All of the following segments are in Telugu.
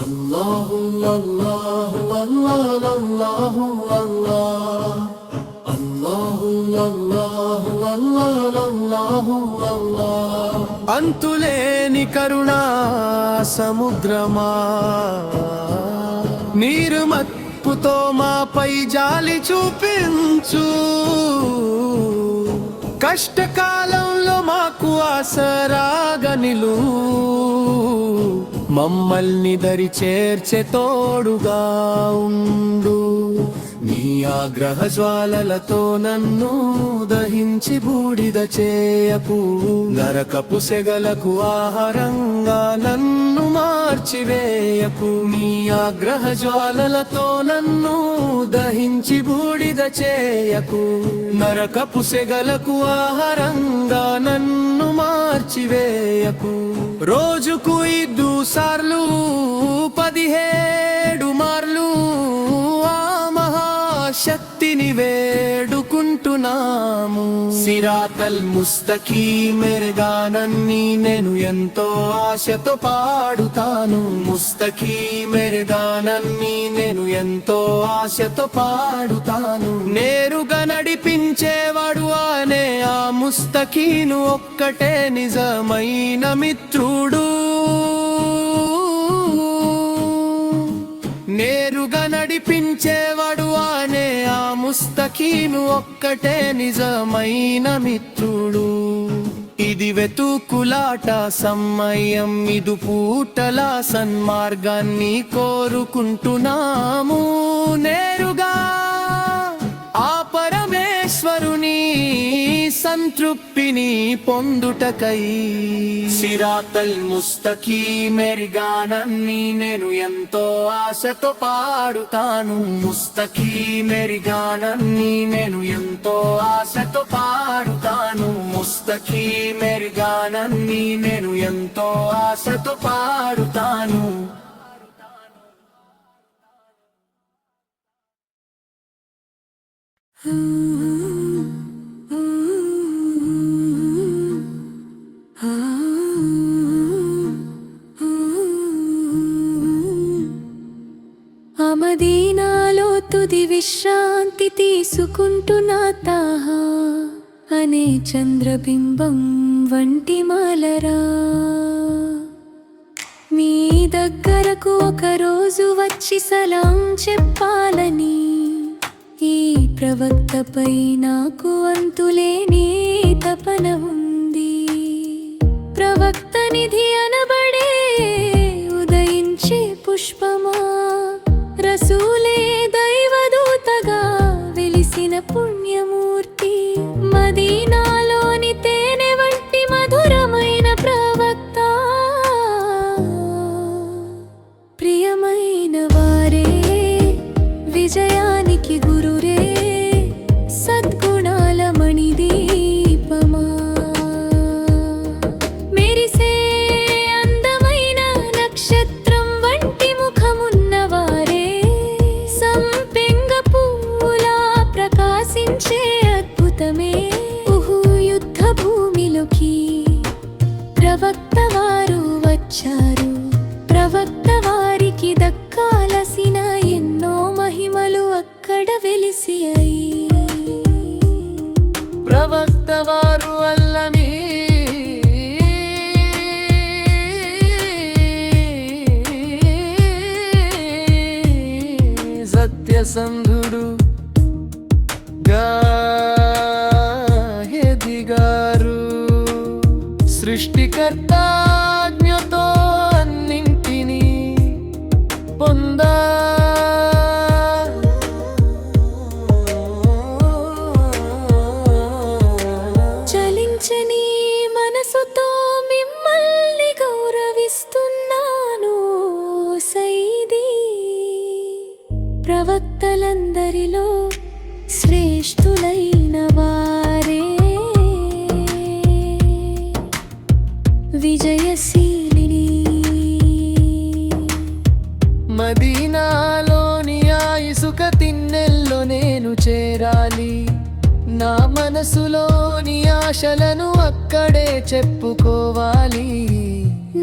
Allahu Allahu Allah Allahu Allah Allahu Allahu Allah Allahu Allah అంతులేని కరుణా సముద్రమా నీరుమత్పుతో మాపై జాలి చూపించు కష్టకాలంలో మాకు ఆసరాగా నిలు మమ్మల్ని దరి చేర్చే తోడుగా ఉండు నీ ఆగ్రహ జ్వాలలతో నన్ను దహించి బూడిద చేయకు నరకపు సెగలకు ఆహారంగా నన్ను మార్చివేయకు నీ ఆగ్రహ జ్వాలలతో నన్ను దహించి బూడిద చేయకు నరకపు సెగలకు ఆహారంగా నన్ను మార్చివేయకు రోజుకు 5 సార్లు 17 మార్లు ఆ మహాశక్తిని వేడుకుంటున్నాము సిరాతల్ ముస్తకీమెర్గానన్ని నేను ఎంతో ఆశతో పాడుతాను ముస్తకీమెర్గానన్ని నేను ఎంతో ఆశతో పాడుతాను నేరుగా నడిపించేవాడు అనే ఆ ముస్తకీను ఒక్కటే నిజమైన మిత్రుడు నేరుగా నడిపించేవాడు అనే ఆ ముస్తకీను ఒక్కటే నిజమైన మిత్రుడు ఇది వెతుకులాట సమయం ఇదు పూటల సన్మార్గాన్ని కోరుకుంటున్నాము నేరుగా ఆ పరమేశ్వరుని సంతృప్తిని పొందుటకై సిరాతల్ ముస్తకీమెర్గానన్ని నేను ఎంతో ఆశతో పాడుతాను ముస్తకీమెర్గానన్ని నేను ఎంతో ఆశతో పాడుతాను ముస్తకీమెర్గానన్ని నేను ఎంతో ఆశతో పాడుతాను మదీనాలో తుది విశ్రాంతి తీసుకుంటున్న తాహా అనే చంద్రబింబం వంటి మాలరా మీ దగ్గరకు ఒకరోజు వచ్చి సలాం చెప్పాలని ఈ ప్రవక్తపై నాకు అంతులేని తపన ఉంది ప్రవక్త నిధి అనబడే ఉదయించే పుష్పమా రసూలే దైవదూతగా వెలిసిన పుణ్యమూర్తి మదీనాలోని తేనె వంటి మధురమైన ప్రవక్త ప్రియమైన వారే విజయానికి గురురే సద్గుణాల మణిదీపమా మెరిసే అందమైన నక్షత్రం వంటి ముఖమున్నవారే సంపెంగ పూలా ప్రకాశించే అద్భుతమే యుద్ధ భూమిలోకి ప్రవక్త వారు వచ్చారు ప్రవక్త వారికి దక్కాలసిన ఎన్నో మహిమలు అక్కడ వెలిసియాయి ప్రవక్త వారు అల్లని సత్యసంధుడు ఎదిగారు సృష్టికర్త ఆజ్ఞతో అన్నింటినీ పొందా చలించని మనసుతో మిమ్మల్ని గౌరవిస్తున్నాను సైదీ ప్రవక్తలందరిలో శ్రేష్ఠులైన వారే విజయశీలిని మదీనాలోని ఆ ఇసుక తిన్నెల్లో నేను చేరాలి నా మనసులోని ఆశలను అక్కడే చెప్పుకోవాలి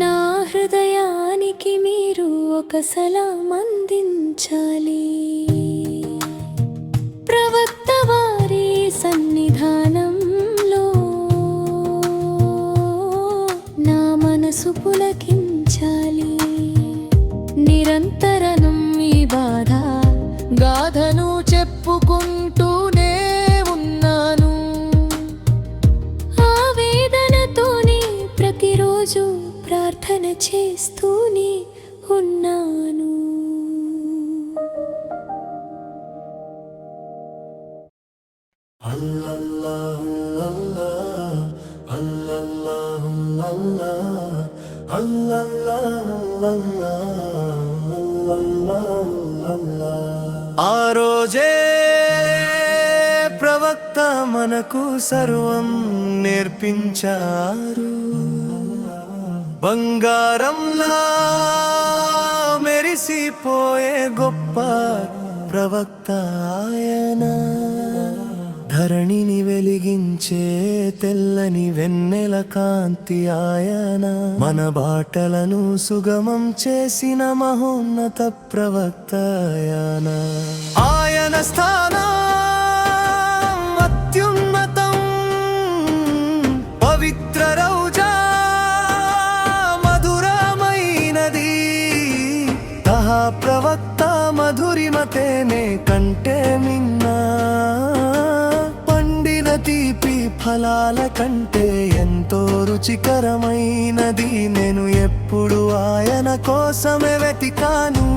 నా హృదయాన్ని లోకానికి మీరు ఒక సలాం అందించాలి. ప్రవక్త వారి సన్నిధానంలో నా మనసు పులకించాలి. నిరంతరం ఈ బాధ గాథను చెప్పుకుంటూనే ఉన్నాను. ఆవేదనతోనే ప్రతిరోజు ప్రార్థన చేస్తూనే ఉన్నాను. ఆ రోజే ప్రవక్త మనకు సర్వం నేర్పించారు. బంగారంలా మెరిసిపోయే గొప్ప ప్రవక్త ఆయన. ధరణిని వెలిగించే తెల్లని వెన్నెల కాంతి ఆయన. మన బాటలను సుగమం చేసిన మహోన్నత ప్రవక్త ఆయన. ఆయన స్థానం అత్యున్నతం. పవిత్ర రౌజా మధురమైనది. తహా ప్రవక్త మధురిమతేనే కంటే మిన్నా. తీపి ఫలాల కంటే ఎంతో రుచికరమైనది. నేను ఎప్పుడు ఆయన కోసమే వెతికాను.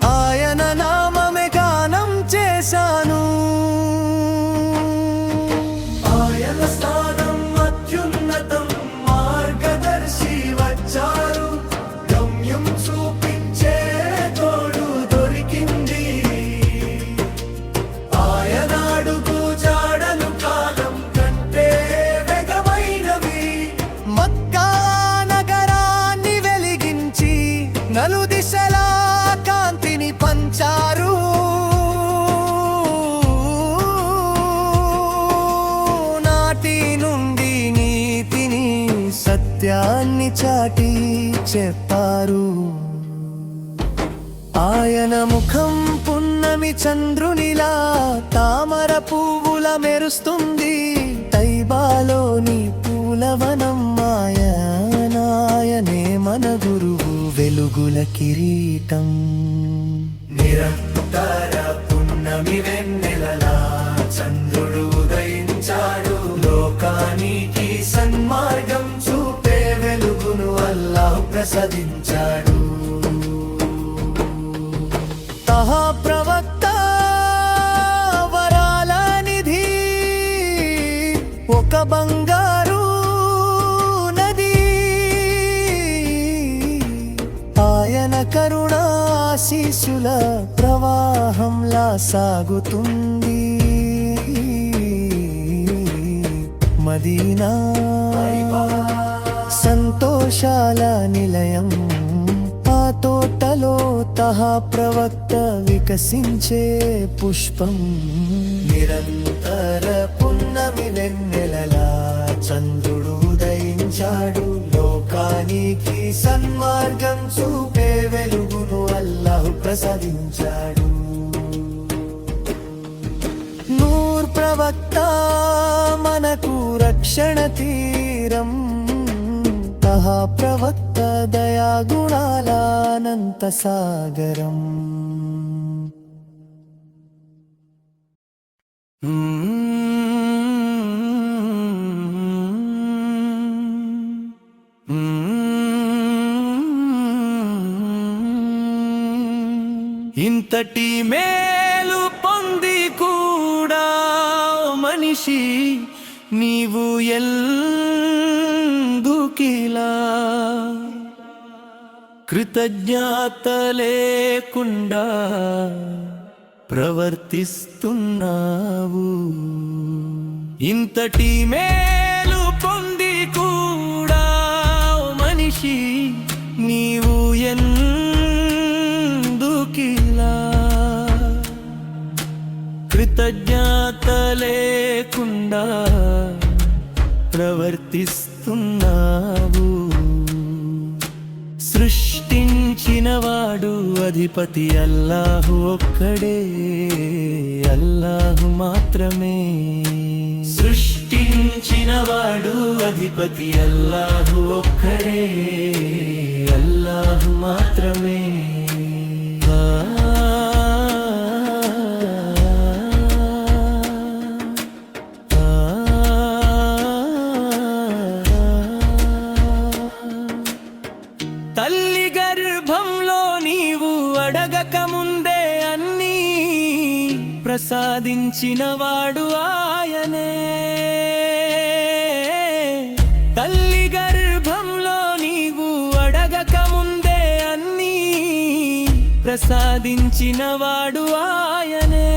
ఆయన నామమే గానం చేశాను. ఆయన స్థానం అత్యున్నతం. మార్గదర్శి వచ్చారు. గమ్యం చూపించే తోడు దొరికింది. నలుదిశలా కాంతిని పంచారు. నాటి నుండి నీతిని సత్యాన్ని చాటి చెప్పారు. ఆయన ముఖం పున్నమి చంద్రునిలా తామర పువ్వుల మెరుస్తుంది. తైబాలోని పూలవనం ఆయనే మన గురువు, వెలుగుల కిరీటం. నిరంతర పున్నమి వెన్నెలలా చంద్రుడు ఉదయించాడు. లోకానికి సన్మార్గం చూపే వెలుగును అల్లాహ్ ప్రసాదించాడు. తహా ప్రవక్త వరాల నిధి. ఒక బంగారు ఆయన కరుణాశీసుల ప్రవాహంలా సాగుతుంది. మదీనా సంతోషాల నిలయం. ఆ తోటలో తహా ప్రవక్త వికసించే పుష్పం. నిరంతర పున్నమి వెన్నెలలా చంద్రుడు ఉదయించాడు. లోకానికి సన్మార్గం చూపే వెలుగును అల్లాహ్ ప్రసాదించాడు. నూర్ ప్రవక్త మనకు రక్షణ తీరం. తహా ప్రవక్త దయా గుణాల అనంత సాగరం. ఇంతటి మేలు పొంది కూడా మనిషి నీవు ఎందుకిలా కృతజ్ఞత లేకుండా ప్రవర్తిస్తున్నావు. ఇంతటి మేలు పొంది కూడా మనిషి నీవు ఎందుకిలా కృతజ్ఞత లేకుండా ప్రవర్తిస్తున్నావు. సృష్టించినవాడు అధిపతి అల్లాహు ఒక్కడే, అల్లాహు మాత్రమే. సృష్టించినవాడు అధిపతి అల్లాహు ఒక్కడే, అల్లాహు మాత్రమే. తల్లి గర్భంలో నీవు అడగక ముందే అన్నీ ప్రసాదించినవాడు ఆయనే. తల్లి గర్భంలో నీవు అడగక ముందే అన్నీ ప్రసాదించినవాడు ఆయనే.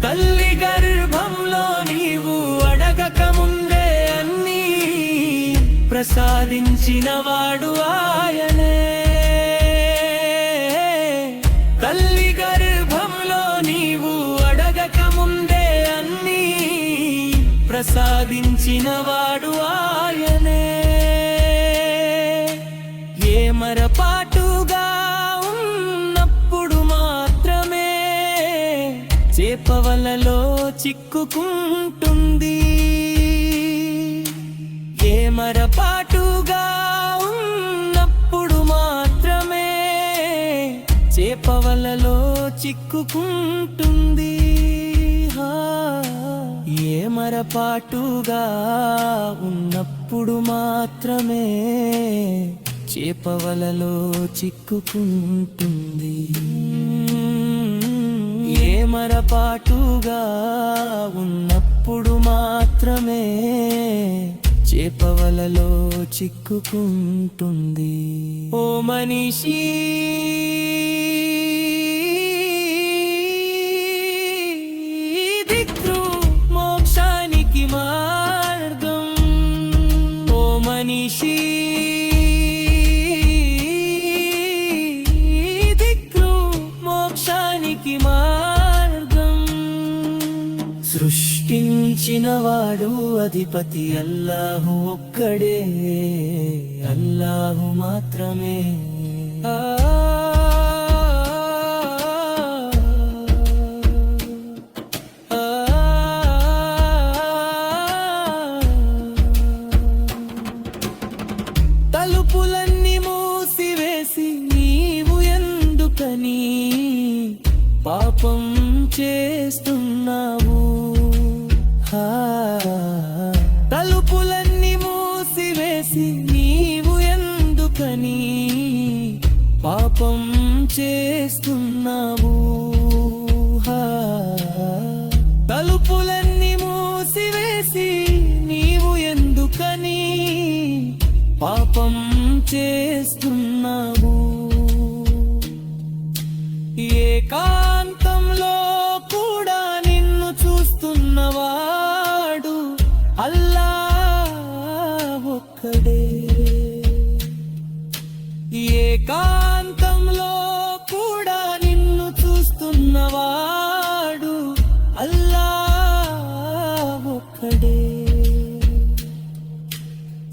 తల్లి గర్భంలో నీవు అడగక ముందే అన్నీ ప్రసాదించినవాడు ఆయనే. తల్లి గర్భంలో నీవు అడగక ముందే అన్నీ ప్రసాదించినవాడు ఆయనే. ఏమరపాటుగా ఉన్నప్పుడు మాత్రమే చేపవలలో చిక్కుకుంటుంది. ఏమరపాటుగా ఉన్నప్పుడు మాత్రమే చేపవలలో చిక్కుకుంటుంది. ఏమరపాటుగా ఉన్నప్పుడు మాత్రమే చేపవలలో చిక్కుకుంటుంది. ఏమరపాటుగా ఉన్నప్పుడు మాత్రమే చేపవలలో చిక్కుకుంటుంది. ఓ మనిషి, దిక్కు మోక్షానికి మార్గం. ఓ మనిషి, దిక్కు మోక్షానికి మార్గం. సృష్టించినవాడు అధిపతి అల్లాహు ఒక్కడే, అల్లాహు మాత్రమే. తలుపులన్నీ మూసివేసి నీవు ఎందుకని పాపం చేస్తున్నావు? తలుపులన్నీ మూసివేసి నీవు ఎందుకని పాపం చేస్తున్నావు? తలుపులన్నీ మూసివేసి నీవు ఎందుకని పాపం చేస్తున్నావు? ఏకాంతంలో కూడా నిన్ను చూస్తున్నవాడు అల్లాహ్ ఒక్కడే. ఏకాంతంలో కూడా నిన్ను చూస్తున్నవాడు అల్లాహ్ ఒక్కడే.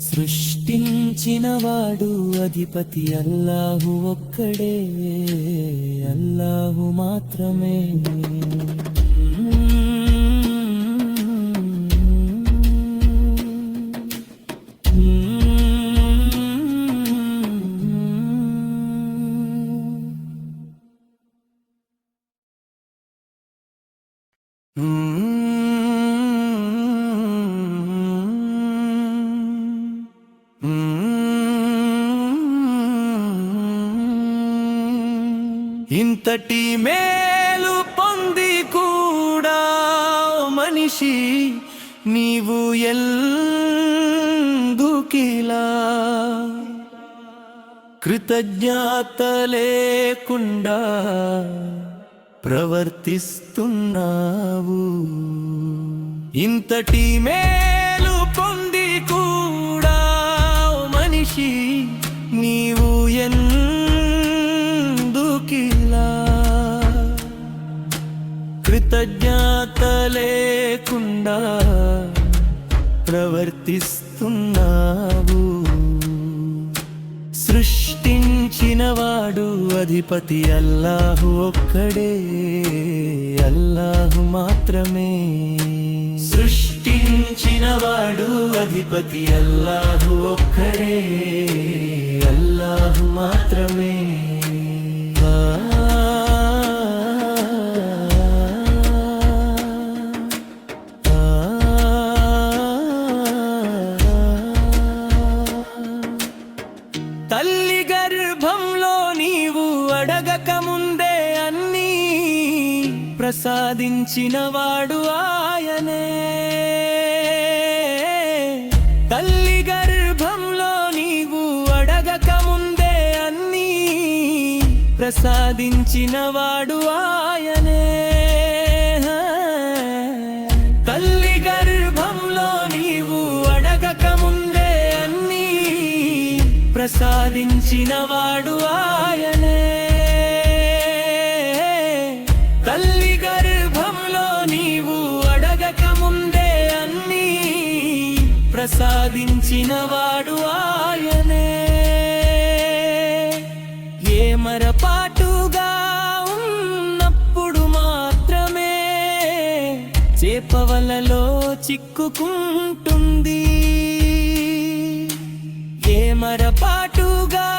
సృష్టించినవాడు అధిపతి అల్లాహు ఒక్కడే, అల్లాహు మాత్రమే. ఇంతటి మేలు పొంది కూడా మనిషి నీవు ఎందుకిలా కృతజ్ఞత లేకుండా ప్రవర్తిస్తున్నావు? ఇంతటి మేలు పొంది కూడా మనిషి నీవు ఎందుకిలా కృతజ్ఞత లేకుండా ప్రవర్తిస్తున్నావు? అధిపతి అల్లాహు ఒక్కడే, అల్లాహు మాత్రమే. సృష్టించినవాడు అధిపతి అల్లాహు ఒక్కడే, అల్లాహు మాత్రమే. తల్లి గర్భంలో నీవు అడగక ముందే అన్నీ ప్రసాదించినవాడు ఆయనే. తల్లి గర్భంలో నీవు అడగక ముందే అన్నీ ప్రసాదించినవాడు ఆయనే. తల్లి గర్భంలో నీవు అడగక ముందే అన్నీ ప్రసాదించినవాడు ఆయనే. తల్లి గర్భంలో నీవు అడగక ముందే అన్నీ ప్రసాదించినవాడు ఆయనే. ఏమరపాటుగా ఉన్నప్పుడు మాత్రమే చేపవలలో చిక్కుకుంటుంది. ఏమరపాటుగా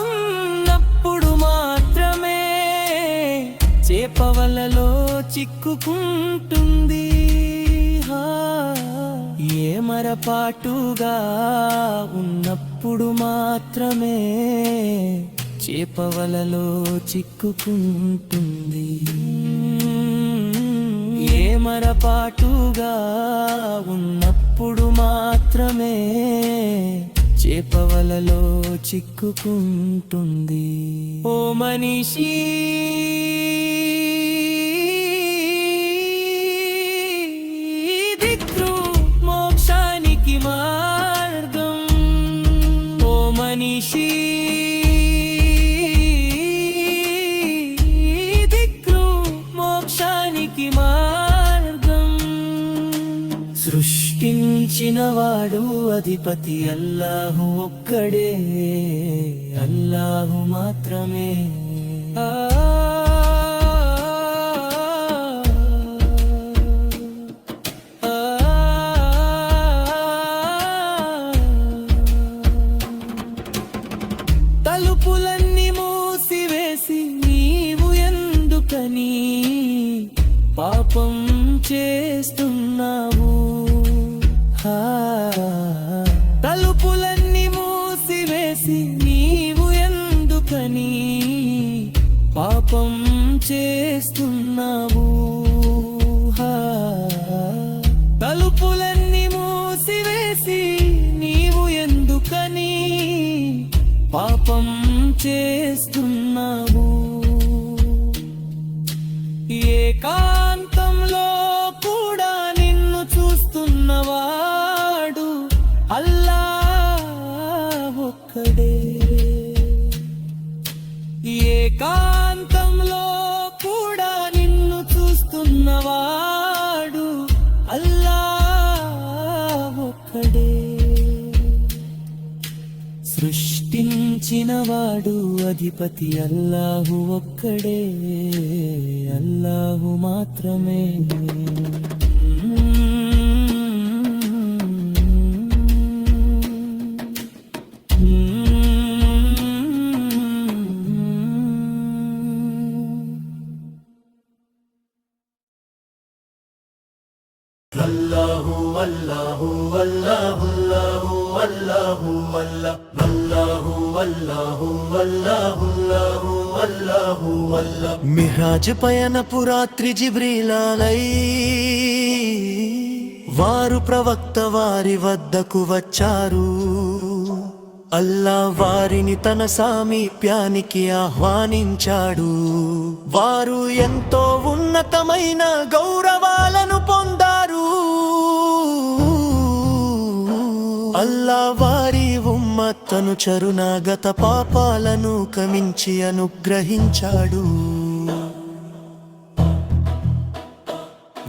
ఉన్నప్పుడు మాత్రమే చేపవలలో చిక్కుకుంటుంది. ఏమరపాటుగా ఉన్నప్పుడు మాత్రమే చేపవలలో చిక్కుకుంటుంది. ఏమరపాటుగా ఉన్నప్పుడు మాత్రమే చేపవలలో చిక్కుకుంటుంది. ఓ మనిషి, దిక్కు మోక్షానికి మార్గం. ఓ మనిషి, దిక్కు మోక్షానికి మార్గం. సృష్టించినవాడు అధిపతి అల్లాహు ఒక్కడే, అల్లాహు మాత్రమే. తలుపులన్నీ మూసివేసి నీవు ఎందుకని పాపం చేస్తున్నావు? తలుపులన్నీ మూసివేసి నీవు ఎందుకని పాపం చేస్తున్నావు? తలుపులన్నీ మూసివేసి నీవు ఎందుకని పాపం చేస్తున్నావు? ఏకాంతంలో కూడా నిన్ను చూస్తున్నవాడు అల్లాహ్ ఒక్కడే. ఏకాంతంలో కూడా నిన్ను చూస్తున్నవాడు అల్లాహ్ ఒక్కడే. సృష్టించినవాడు అధిపతి అల్లాహు ఒక్కడే, అల్లాహు మాత్రమే. అల్లాహు అల్లాహు అల్లాహు అల్లాహు అల్లాహు అల్లాహు అల్లాహు అల్లాహు అల్లాహు అల్లాహు అల్లాహు. మిహ్రాజ్ పయనపు రాత్రి జిబ్రీలాలై వారు ప్రవక్త వారి వద్దకు వచ్చారు. అల్లా వారిని తన సామీప్యానికి ఆహ్వానించాడు. వారు ఎంతో ఉన్నతమైన గౌరవాలను పొందారు. అల్లా వారి ఉమ్మత్తను చరునాగత పాపాలను కమించి అనుగ్రహించాడు.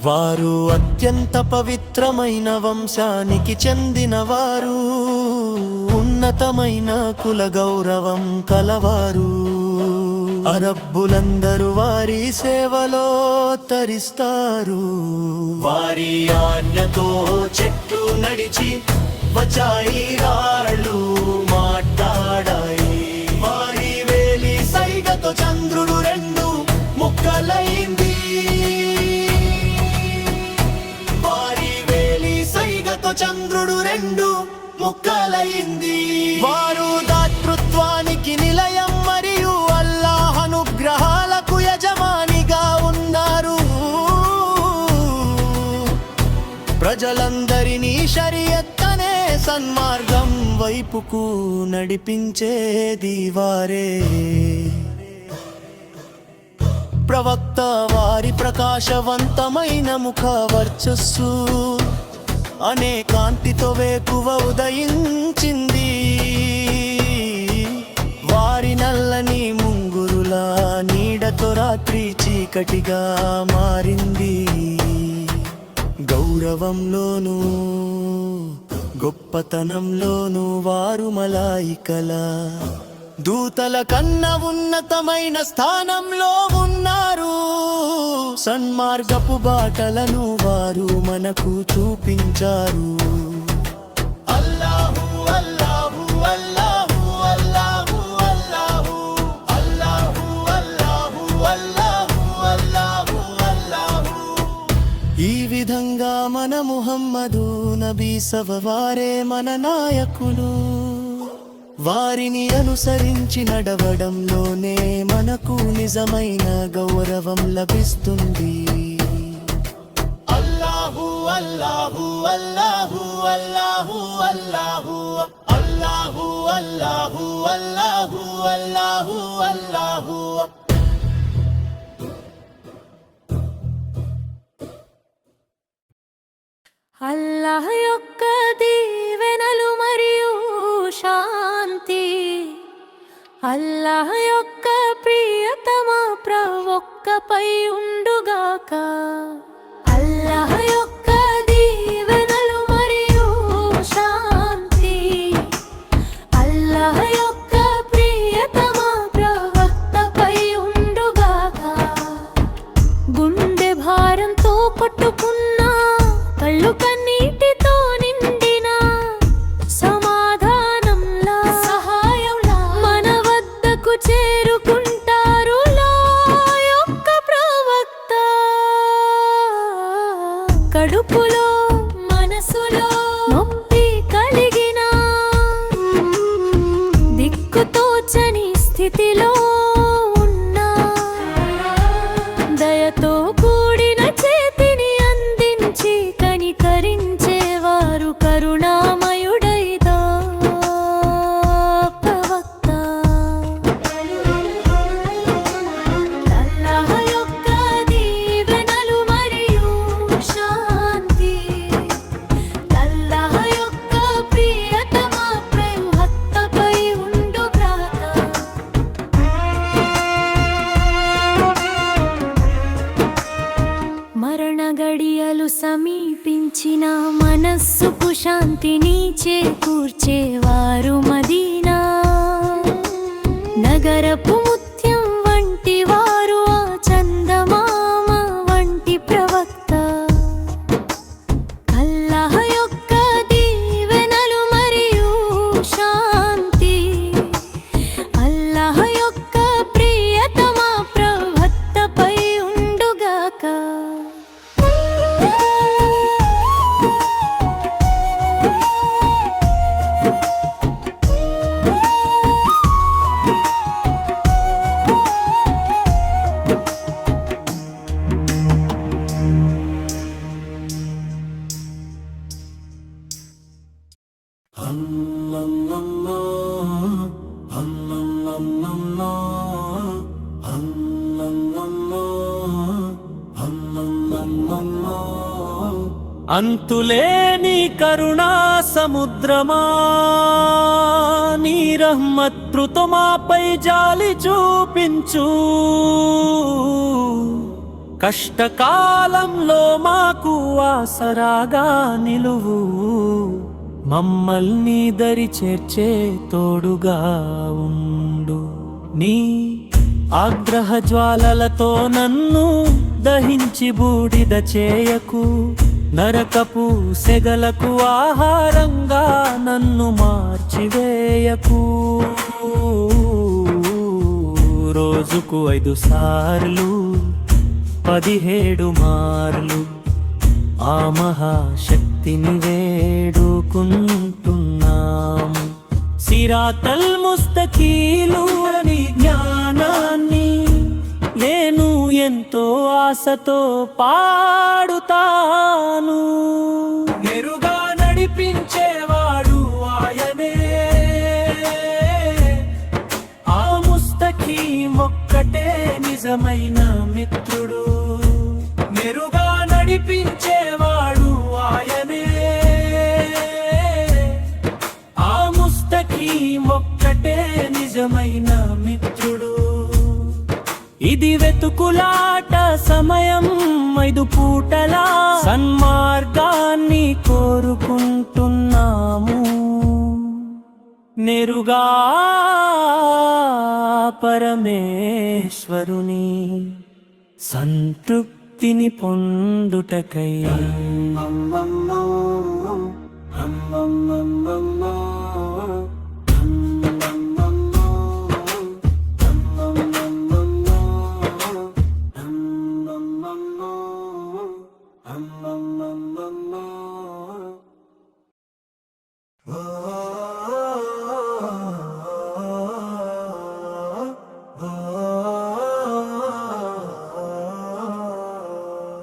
వారు అత్యంత పవిత్రమైన వంశానికి చెందినవారు, ఉన్నతమైన కుల గౌరవం కలవారు. అరబ్బులందరూ వారి సేవలో తరిస్తారు. వారి ఆజ్ఞతో చెట్లు నడిచి వచ్చాయి, రాళ్ళు మాట్లాడాయి. వారి వేలి సైగతో చంద్రుడు రెండు ముక్కలైంది. వారి వేలి సైగతో చంద్రుడు రెండు ముక్కలైంది. వారు దాతృత్వానికి నిలయం మరియు అల్లాహ్ అనుగ్రహాలకు యజమానిగా ఉన్నారు. ప్రజలందరినీ షరియత్ అనే సన్మార్గం వైపుకు నడిపించేది వారే. ప్రవక్త వారి ప్రకాశవంతమైన ముఖ వర్చస్సు అనే కాంతితో వేకువ ఉదయించింది. వారి నల్లని ముంగురుల నీడతో రాత్రి చీకటిగా మారింది. గౌరవంలోనూ గొప్పతనంలోనూ వారు మలాయికల దూతల కన్నా ఉన్నతమైన స్థానంలో ఉన్నారు. సన్మార్గపు బాటలను వారు మనకు చూపించారు. అల్లాహు అల్లాహు అల్లాహు అల్లాహు అల్లాహు అల్లాహు అల్లాహు అల్లాహు అల్లాహు అల్లాహు. ఈ విధంగా మన ముహమ్మదు నబీ సవవారే మన నాయకులు. వారిని అనుసరించి నడవడంలోనే మనకు నిజమైన గౌరవం లభిస్తుంది. అల్లాహు అల్లాహు అల్లాహు అల్లాహు అల్లాహు అల్లాహు అల్లాహు అల్లాహు అల్లాహు అల్లాహు. అల్లాహ్ యొక్క దీవెనలు మరియు శాంతి, అల్లాహ్ యొక్క ప్రియతమ ప్రవక్తపై ఉండుగాక. అల్లాహ్ యొక్క దీవెనలు మరియు శాంతి, అల్లాహ్ యొక్క ప్రియతమ ప్రవక్తపై ఉండుగాక. గుండె భారంతో కొట్టుకున్నా, కళ్ళు కన్నీటితో నిండిన సమాధానంలా సహాయంలా మన వద్దకు చేరుకుంటారు లా యొక్క ప్రవక్త. కడుపులో మనసులో నొప్పి కలిగిన, దిక్కుతోచని స్థితిలో ఉన్నా, దయతో కూడిన చేతిని అందించి కనికరించేవారు కరుణామయుడైదా ప్రవక్త. అల్లాహ్ యొక్క దీవెనలు మరియు శాంతి, అల్లాహ్ యొక్క ప్రియతమ ప్రవక్తపై ఉండుగాక. మరణ గడియలు సమీపించిన మనస్సుకు శాంతిని చేకూర్చేవారు మదీనా నగరపు ముత్యం వంటి వారు, ఆ చందమామ వంటి ప్రవక్త. అల్లాహ్ యొక్క దీవెనలు మరియు శాంతి, అల్లాహ్ యొక్క ప్రియతమ ప్రవక్తపై ఉండుగాక. అంతులేని కరుణా సముద్రమా, నీ రహ్మత్కృతో మాపై జాలి చూపించు. కష్టకాలంలో మాకు ఆసరాగా నిలువు, మమ్మల్ని దరి చేర్చే తోడుగా ఉండు. నీ ఆగ్రహ జ్వాలలతో నన్ను దహించి బూడిద చేయకు, నరకపు సెగలకు ఆహారంగా నన్ను మార్చివేయకు. రోజుకు 5 సార్లు 17 మార్లు ఆ మహాశక్తిని వేడుకుంటున్నాము. సిరాతల్ ముస్తకీలు అని జ్ఞానాన్ని నేను ఎంతో ఆశతో పాడుతాను. నెరుగా నడిపించేవాడు ఆయనే, ఆ ముస్తకీం ఒక్కటే నిజమైన మిత్రుడు. నెరుగా నడిపించేవాడు ఆయనే, ఆ ముస్తకీం ఒక్కటే నిజమైన మిత్రుడు. ఇది వెతుకులాట సమయం, 5 పూటల సన్మార్గాన్ని కోరుకుంటున్నాము. నెరుగా పరమేశ్వరుని సంతృప్తిని పొందుటకై.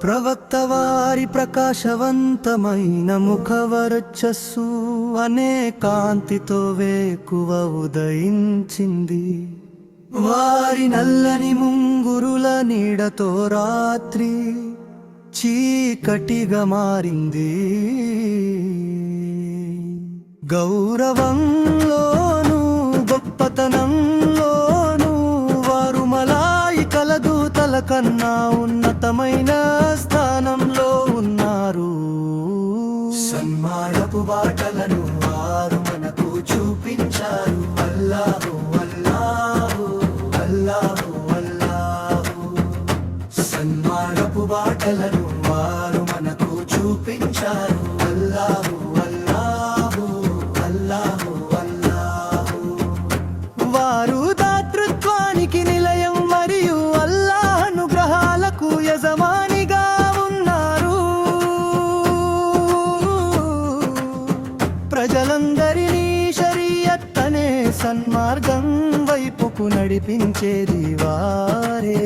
ప్రవక్త వారి ప్రకాశవంతమైన ముఖవర్చస్సు అనే కాంతితో వేకువ ఉదయించింది. వారి నల్లని ముంగురుల నీడతో రాత్రి చీకటిగా మారింది. గౌరవంలోను గొప్పతనంలోను వారు మలాయికల దూతల కన్నా ఉన్నతమైన స్థానంలో ఉన్నారు. సన్మార్గపు బాటలను వారు మనకు చూపించారు. అల్లాహు అల్లాహు అల్లాహు అల్లాహు. సన్మార్గపు బాటలను వారు మనకు చూపించారు. అల్లాహు అల్లాహు అల్లాహు అల్లాహు. వారు దాతృత్వానికి నిలయం మరియు అల్లాహ్ అనుగ్రహాలకు యజమానిగా ఉన్నారు. ప్రజలందరినీ షరియత్ అనే సన్మార్గం వైపుకు నడిపించేది వారే.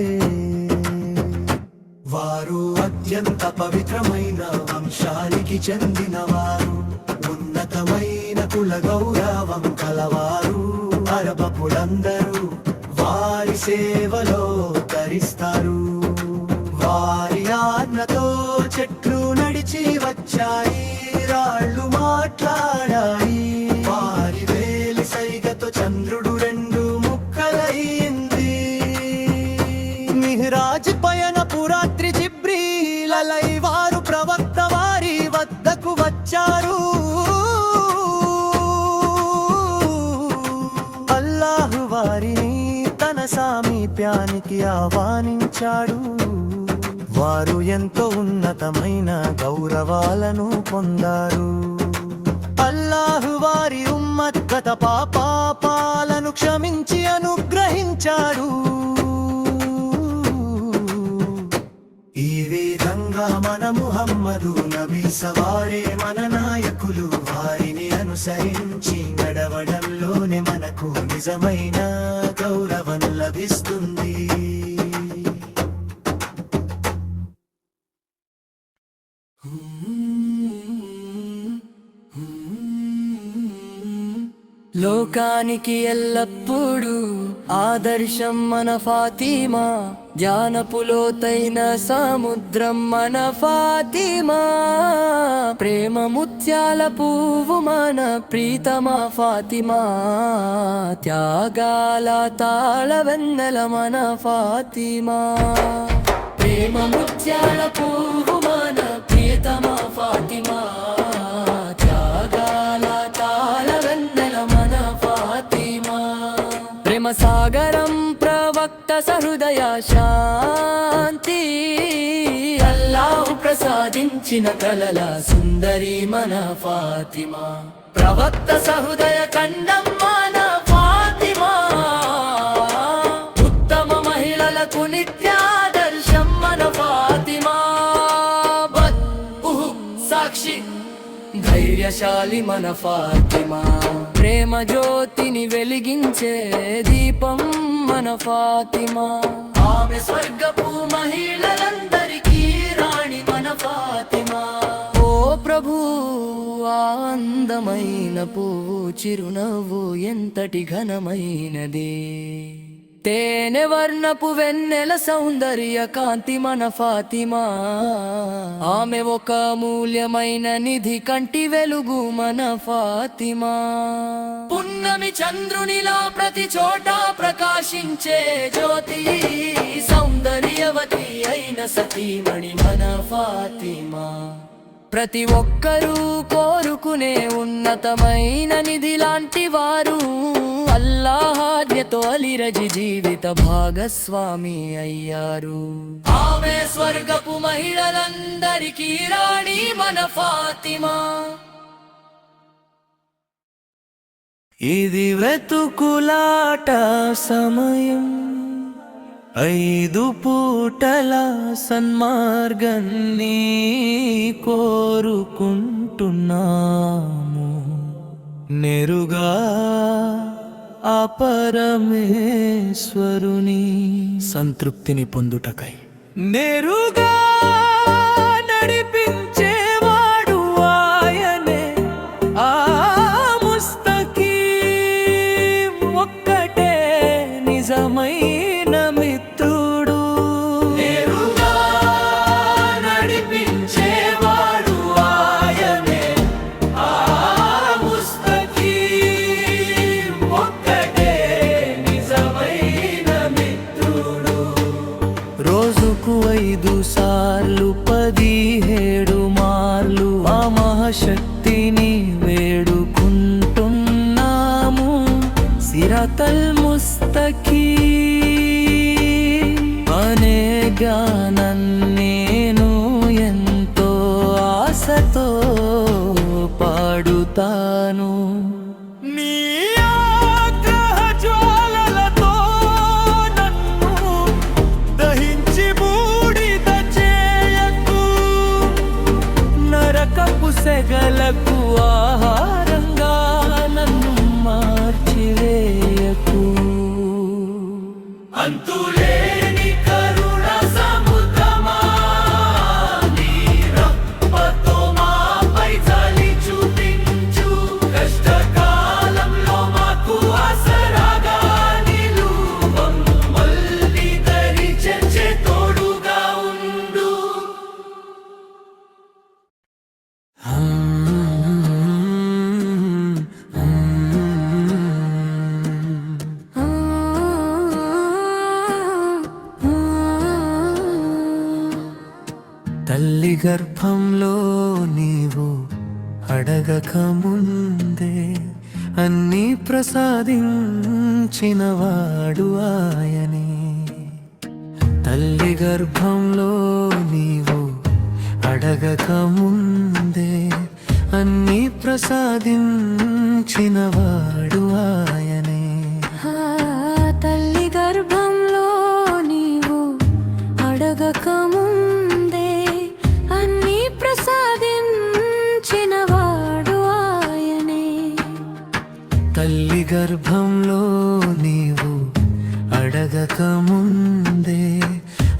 వారు అత్యంత పవిత్రమైన వంశానికి చెందినవారు. ఉన్నతమైన కుల గౌరవం కలవారు. అరబపులందరూ వారి సేవలో తరిస్తారు. వారి ఆజ్ఞతో చెట్లు నడిచి వచ్చాయి, రాళ్ళు మాట్లాడాయి. వారి వేలి సైగతో చంద్రుడు 2 ముక్కలయ్యింది. మిహ్రాజ్ పయనపు రాత్రి జిబ్రీలై వారు ప్రవక్త వారి వద్దకు వచ్చారు. అల్లాహు వారిని తన సామీప్యానికి ఆహ్వానించాడు. వారు ఎంతో ఉన్నతమైన గౌరవాలను పొందారు. అల్లాహు వారి ఉమ్మత్ గత పాపాలను క్షమించి అనుగ్రహించాడు. ఈ విధంగా మన ముహమ్మదు నబీ సవారే మన నాయకులు. వారిని అనుసరించి నడవడంలోనే మనకు నిజమైన గౌరవం లభిస్తుంది. లోకానికి ఎల్లప్పుడూ ఆదర్శం మన ఫాతిమా. జ్ఞానపు లోతైన సముద్రం మన ఫాతిమా. ప్రేమ ముత్యాల పువ్వు మన ప్రీతమా ఫాతిమా. త్యాగాల తాళ వెన్నెల మన ఫాతిమా. ప్రేమ ముత్యాల పువ్వు మన ప్రియతమా ఫాతిమా. త్యాగాల తాళ వెన్నెల మన ఫాతిమా. ప్రేమ సాగరం ప్రవ ప్రవక్త సహృదయ శాంతి అల్లాహ్ ప్రసాదించిన కలల సుందరి మన ఫాతిమా ప్రవక్త సహృదయ కండం మన ఫాతిమా ఉత్తమ మహిళలకు నిత్యాదర్శం మన ఫాతిమా సాక్షి ధైర్యశాలి మన ఫాతిమా ప్రేమ జ్యోతిని వెలిగించే దీపం మన ఫాతిమా ఆమె స్వర్గపు మహిళలందరికీ రాణి మన ఫాతిమా ఓ ప్రభు ఆ అందమైన పువ్వు చిరునవ్వు ఎంతటి ఘనమైనది తేనె వర్ణపు వెన్నెల సౌందర్య కాంతి మన ఫాతిమా ఆమె ఒక అమూల్యమైన నిధి కంటి వెలుగు మన ఫాతిమా పున్నమి చంద్రునిలా ప్రతి చోట ప్రకాశించే జ్యోతి సౌందర్యవతి అయిన సతీమణి మన ఫాతిమా ప్రతి ఒక్కరూ కోరుకునే ఉన్నతమైన నిధి లాంటి వారు అల్లాహ్ ఆజ్ఞతో అలీరజి జీవిత భాగస్వామి అయ్యారు ఆమె స్వర్గపు మహిళలందరికీ రాణి మన ఫాతిమా ఇది వెతుకులాట సమయం 5 పూటల సన్మార్గాన్ని కోరుకుంటున్నాము నేరుగా ఆ పరమేశ్వరుని సంతృప్తిని పొందుటకై నేరుగా నడిపించేవాడు ఆయనే ఆ ముస్తకీం ఒక్కటే నిజమైన మిత్రుడు నేరుగా నడిపించేవాడు ఆయనే ఆ ముస్తకీం ఒక్కటే నిజమైన మిత్రుడు రోజుకు 5 సార్లు 17 మార్లు ఆ మహాశక్తిని వేడుకుంటున్నాము సిరాతల్ ముస్తకీం అనే గానాన్ని నేను ఎంతో ఆశతో పాడుతాను నీ ఆగ్రహ జ్వాలలతో నన్ను దహించి బూడిద చేయకు నరకపు సెగలకు ఆహారంగా నన్ను మార్చివేయకు అంతులేని కరుణ సముద్రమా నీ రప్పతో మాపై జాలి చూపించు కష్టకాలంలో మాకు ఆసరాగా నిలువం మళ్ళీ దరి చేర్చే తోడుగా ఉండు తల్లి గర్భంలో నీవు అడగక ముందే అన్నీ ప్రసాదించినవాడు ఆయనే తల్లి గర్భంలో నీవు అడగక ముందే అన్నీ ప్రసాదించినవాడు ఆయనే తల్లి గర్భంలో నీవు అడగక ముందే అన్ని ప్రసాదించినవాడు ఆయనే తల్లి గర్భంలో నీవు అడగక ముందే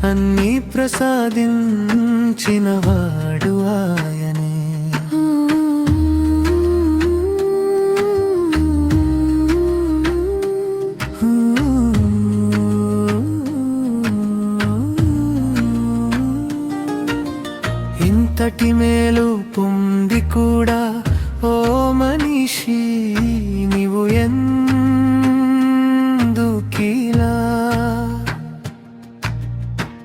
అన్నీ ప్రసాదించినవాడు ఆయనే ఇంతటి మేలు పొంది కూడా ఓ మనిషి నీవు ఎందుకిలా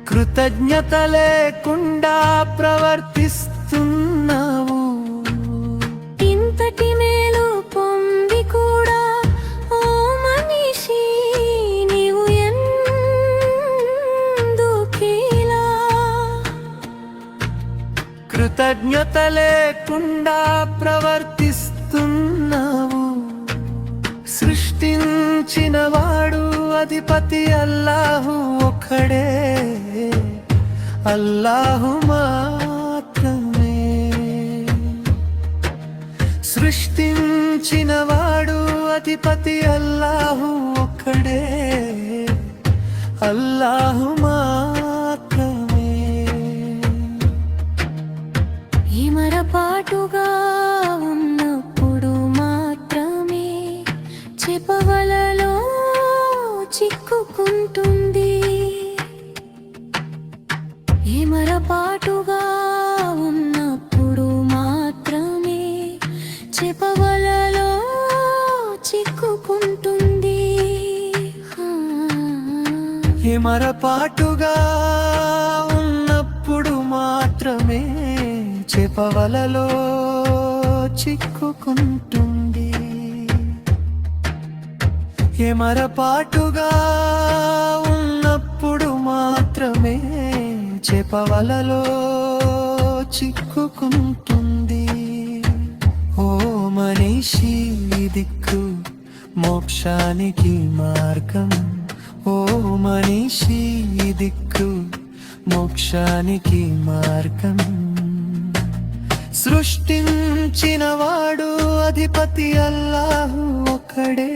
కృతజ్ఞత లేకుండా ప్రవర్తిస్తున్నావు ఇంతటి మేలు పొంది కూడా ఓ మనిషి నీవు ఎందుకిలా కొలత లేకుండా ప్రవర్తిస్తున్నావు. సృష్టించినవాడు అధిపతి అల్లాహు ఒక్కడే, అల్లాహు మాత్రమే. సృష్టించినవాడు అధిపతి అల్లాహు ఒక్కడే, అల్లాహు మాత్రమే. ఇమరపాటుగా ఉన్నప్పుడు మాత్రమే చెపవలలో చిక్కుకుంటుంది. ఇమరపాటుగా ఉన్నప్పుడు మాత్రమే చెపవలలో చిక్కుకుంటుంది. ఇమరపాటుగా ఉన్నప్పుడు మాత్రమే చెపవలలో చిక్కుకుంటుంది. ఎమరపాటుగా ఉన్నప్పుడు మాత్రమే చెపవలలో చిక్కుకుంటుంది. ఓ మనిషి దిక్కు మోక్షానికి మార్గం, ఓ మనిషి దిక్కు మోక్షానికి మార్గం. సృష్టించినవాడు అధిపతి అల్లాహు ఒక్కడే,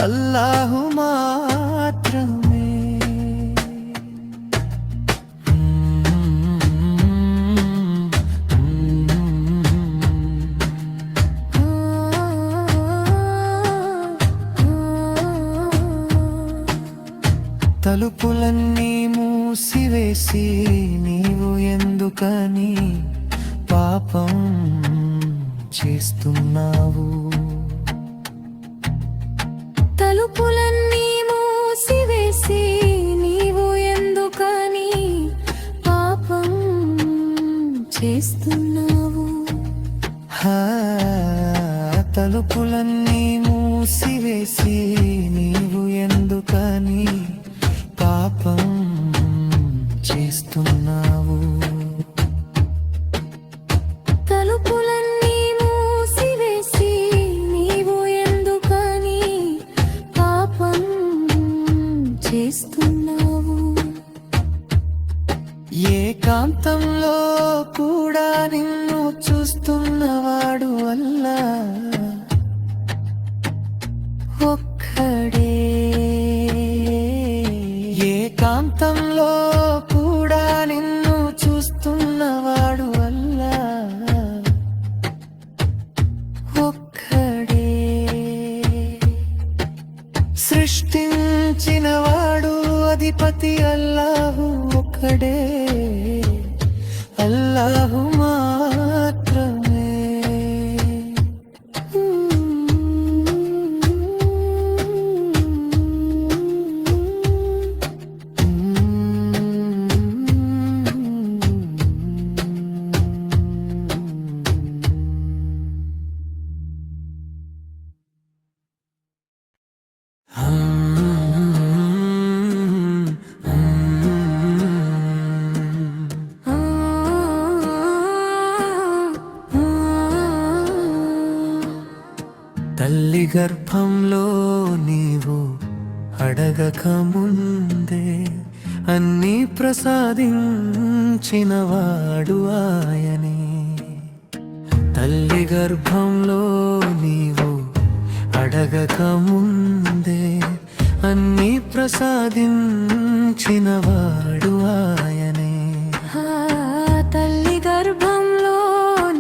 అల్లాహు మాత్రమే. తలుపులన్నీ మూసివేసి నీవు ఎందుకని పాపం చేస్తున్నావు? తలుపులన్నీ మూసివేసి నీవు ఎందుకని పాపం చేస్తున్నావు? తలుపులన్నీ మూసివేసి నీవు ఎందుకని పాపం చేస్తున్నావు? తలుపులన్నీ మూసివేసి నీవు ఎందుకని పాపం చేస్తున్నావు? ఏకాంతంలో కూడా నిన్ను చూస్తున్నవాడు అల్లా ఒక్కడే. ఏకాంతంలో కూడా నిన్ను చూస్తున్నవాడు అల్లా ఒక్కడే. సృష్టించినవాడు అధిపతి అల్లాహు ఒక్కడే, అల్లాహు మాత్రమే. తల్లి గర్భంలో నీవు అడగక ముందే అన్నీ ప్రసాదించినవాడు ఆయనే. తల్లి గర్భంలో నీవు అడగక ముందే అన్నీ ప్రసాదించినవాడు ఆయనే. తల్లి గర్భంలో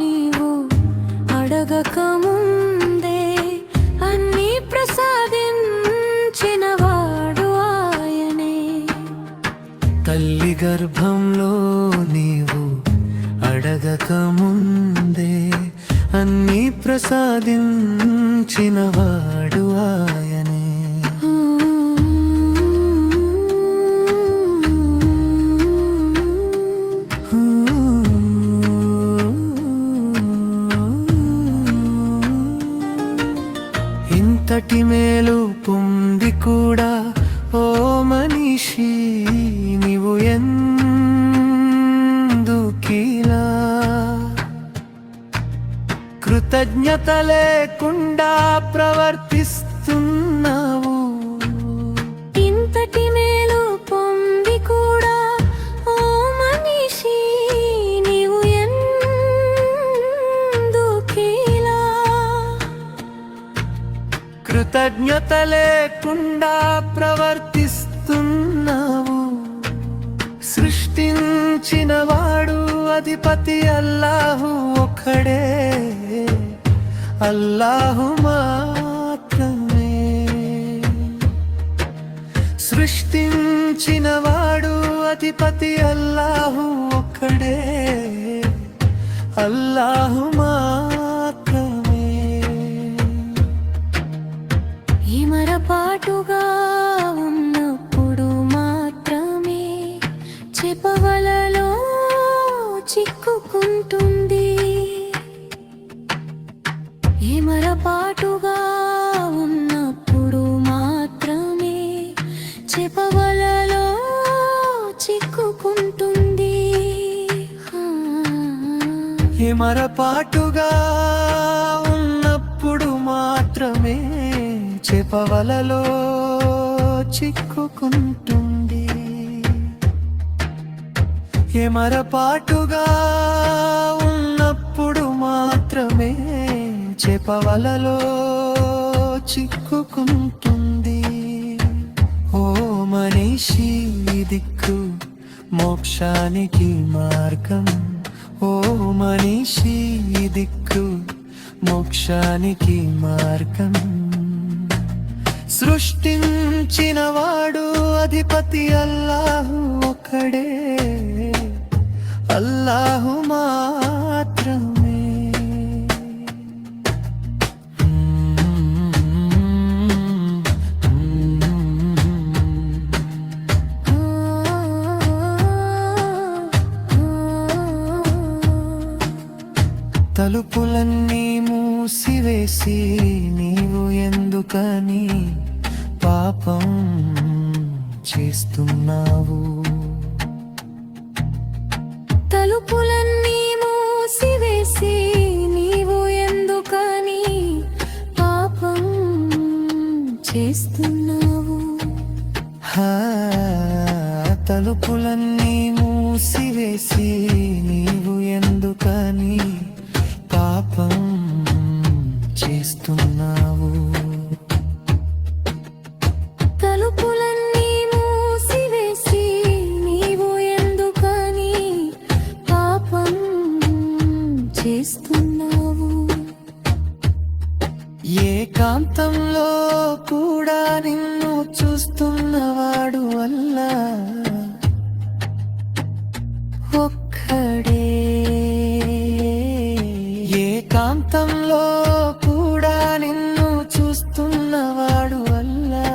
నీవు అడగక ముందే అన్నీ ప్రసాదించినవాడు ఆయనే. తల్లి గర్భంలో నీవు అడగక ముందే అన్నీ ప్రసాదించినవాడు ఆయనే. ఇంతటి మేలు పొంది కూడా ఓ మనిషి నీవు ఎందుకిలా కృతజ్ఞత లేకుండా ప్రవర్తిస్తున్నావు. ఇంతటి మేలు పొంది కూడా ఓ మనిషి నీవు ఎందుకిలా? కృతజ్ఞత లేకుండా ప్రవర్తిస్తున్నావు. సృష్టించినవాడు అధిపతి అల్లాహు ఒక్కడే, అల్లాహు మాత్రమే. సృష్టించినవాడు అధిపతి అల్లాహు ఒక్కడే, అల్లాహు మాత్రమే. ఇమరపాటుగా ఉన్నప్పుడు మాత్రమే చెపవలలో చిక్కుకుంటుంది. ఇమరపాటుగా ఉన్నప్పుడు మాత్రమే చెపవలలో చిక్కుకుంటుంది. ఇమరపాటుగా ఉన్నప్పుడు మాత్రమే చెపవలలో చిక్కుకుంటుంది. ఎమరపాటుగా ఉన్నప్పుడు మాత్రమే చెపవలలో చిక్కుకుంటుంది. ఓ మనిషి దిక్కు మోక్షానికి మార్గం, ఓ మనిషి దిక్కు మోక్షానికి మార్గం. సృష్టించినవాడు అధిపతి అల్లాహు ఒక్కడే, అల్లాహు మాత్రమే. తలుపులన్నీ మూసివేసి నీవు ఎందుకని పాపం చేస్తున్నావు? తలుపులన్నీ మూసివేసి నీవు ఎందుకని పాపం చేస్తున్నావు? తలుపులన్నీ మూసివేసి నీవు ఎందుకని పాపం చేస్తున్నావు? తలుపులన్నీ మూసివేసి నీవు ఎందుకని పాపం చేస్తున్నావు? ఏకాంతంలో కూడా నిన్ను చూస్తున్నవాడు అల్లా ఒక్కడే. ఏకాంతంలో కూడా నిన్ను చూస్తున్నవాడు అల్లా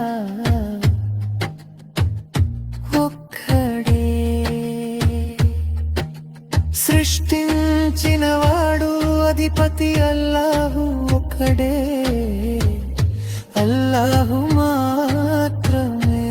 ఒక్కడే. సృష్టించినవాడు అధిపతి అల్లాహు ఒక్కడే, అల్లాహు మాత్రమే.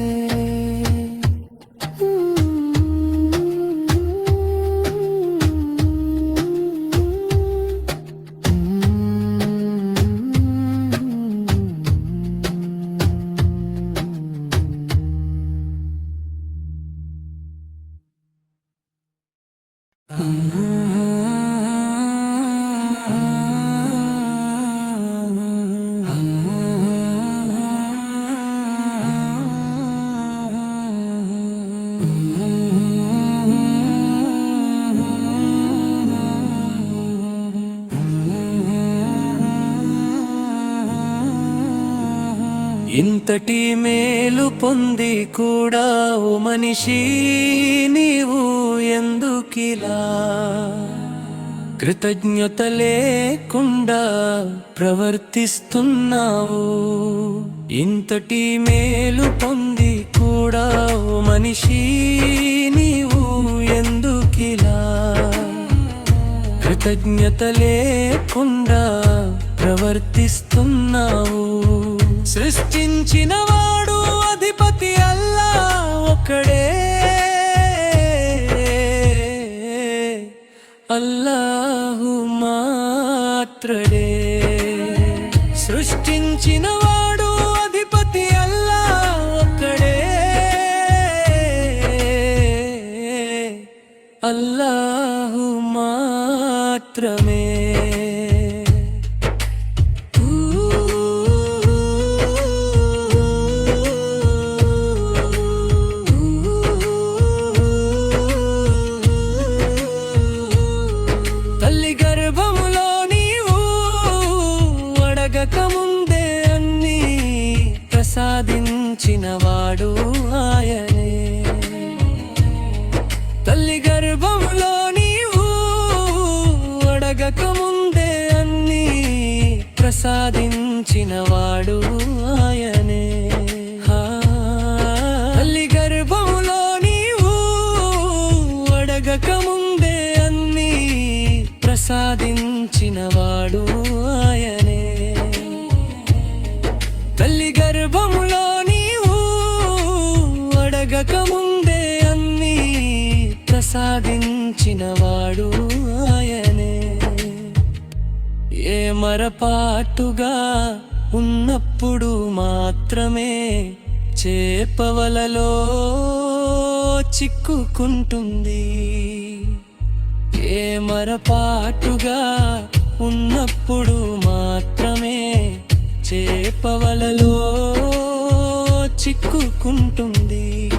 ఇంతటి మేలు పొంది కూడా ఓ మనిషి నీవు ఎందుకిలా? కృతజ్ఞత లేకుండా ప్రవర్తిస్తున్నావు. ఇంతటి మేలు పొంది కూడా ఓ మనిషి నీవు ఎందుకిలా? కృతజ్ఞత లేకుండా ప్రవర్తిస్తున్నావు. సృష్టించినవాడు అధిపతి అల్లా ఒక్కడే, అల్లాహు మాత్రమే. ప్రసాదించినవాడు ఆయనే. తల్లి గర్భంలో నీవు అడగక ముందే అన్నీ ప్రసాదించినవాడు ఆయనే. తల్లి గర్భంలో నీవు అడగక ముందే అన్నీ ప్రసాదించినవాడు ఆయనే. తల్లి గర్భములో నీవు అడగక ముందే అన్నీ ప్రసాదించినవాడు ఆయనే. ఏ మరపాటుగా ఉన్నప్పుడు మాత్రమే చేపవలలో చిక్కుకుంటుంది. ఏ మరపాటుగా ఉన్నప్పుడు మాత్రమే చేపవలలో చిక్కుకుంటుంది.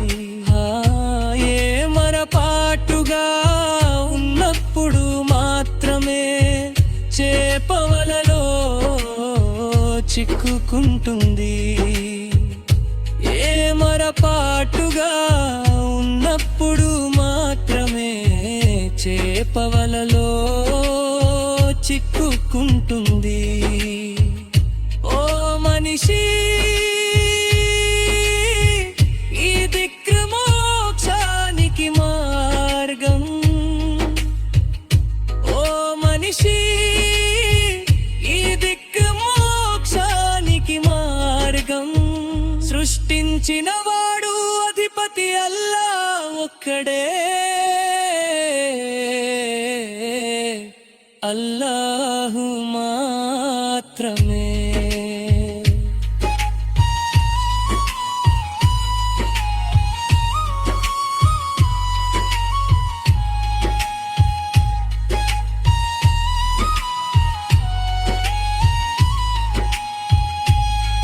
ఏ మరపాటుగా ఉన్నప్పుడు మాత్రమే చేపవలలో చిక్కుకుంటుంది. ఏ మరపాటుగా ఉన్నప్పుడు మాత్రమే చేపవలలో చిక్కుకుంటుంది. ఓ మనిషి, ఈ దిక్కు మోక్షానికి మార్గం. ఓ మనిషి, ఈ దిక్కు మోక్షానికి మార్గం. సృష్టించిన వాడు అధిపతి అల్లా ఒక్కడే. అల్లాహు మాత్రమే.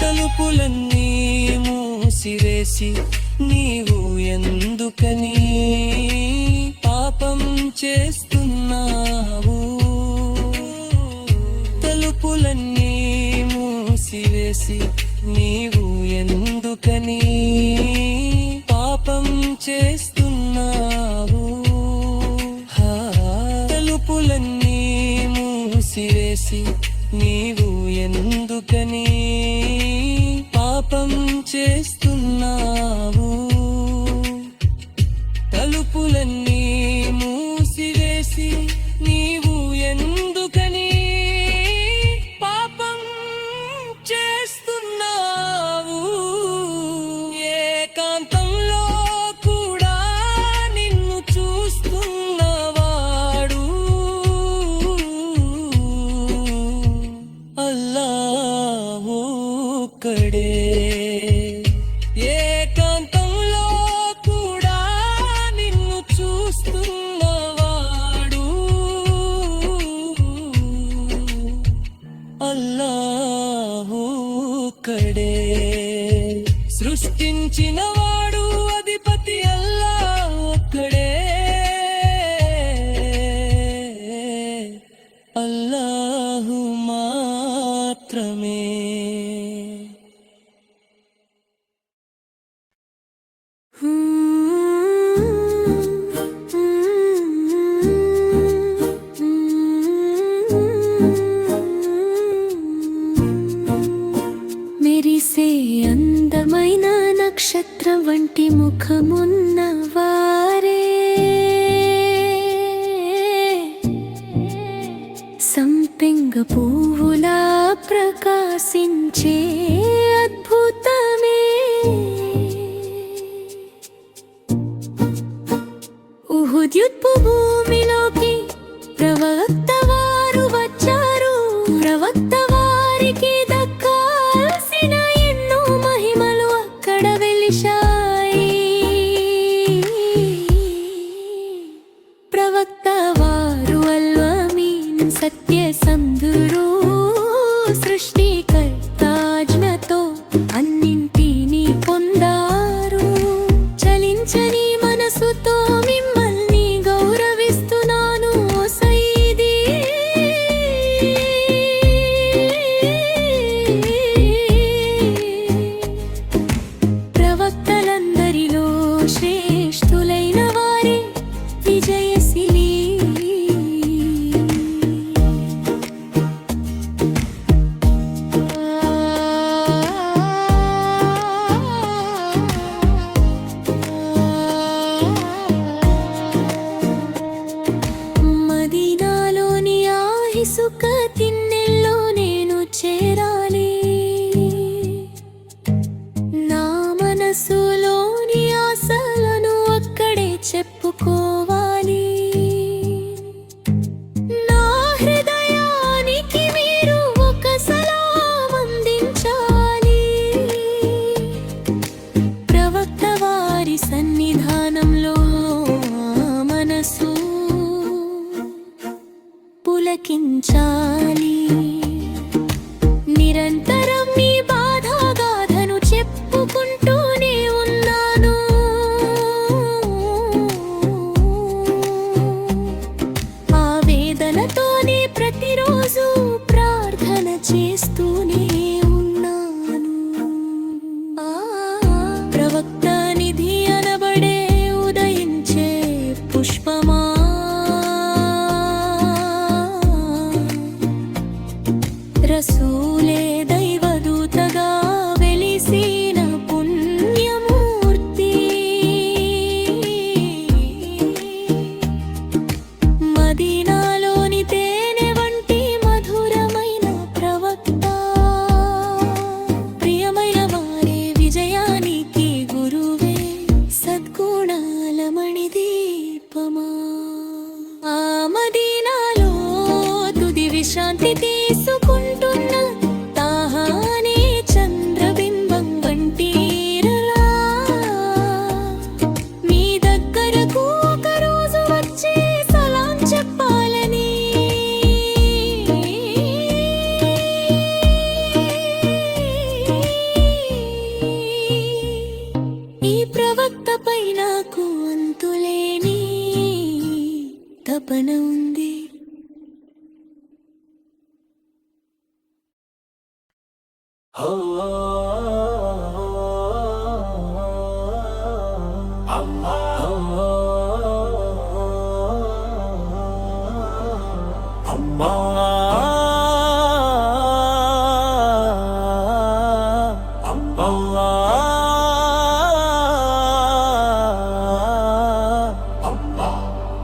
తలుపులన్నీ మూసివేసి నీవు ఎందుకని పాపం చేస్తున్నావు? తలుపులన్నీ మూసివేసి నీవు ఎందుకని పాపం చేస్తున్నావు? తలుపులన్నీ మూసివేసి నీవు ఎందుకని పాపం చేస్తున్నావు? తలుపులన్నీ మూసివేసి నీవు ఎందుకని పాపం చేస్తున్నావు? ఏకాంతంలో కూడా నిన్ను చూస్తున్నవాడు అల్లాహు ఒక్కడే. ఏకాంతంలో కూడా నిన్ను చూస్తున్నవాడు అల్లాహు ఒక్కడే. సృష్టించిన వాడు అధిపతి అల్లా ఒక్కడే. అల్లాహు మాత్రమే. మెరిసే అందమైన నక్షత్రం వంటి ముఖమున్నవారే, సంపెంగ పువ్వులా ప్రకాశించే అద్భుతమే. ఉహుద్యుత్పు భూమిలోకి ప్రవక్త వారు వచ్చారు. ప్రవక్త వారికి దక్కాల్సిన ఎన్నో మహిమలు అక్కడ వెలిశాయి. ప్రవక్త వారు అల్-అమీన్ సత్యసంధురు, సృష్టికర్త అజ్మల్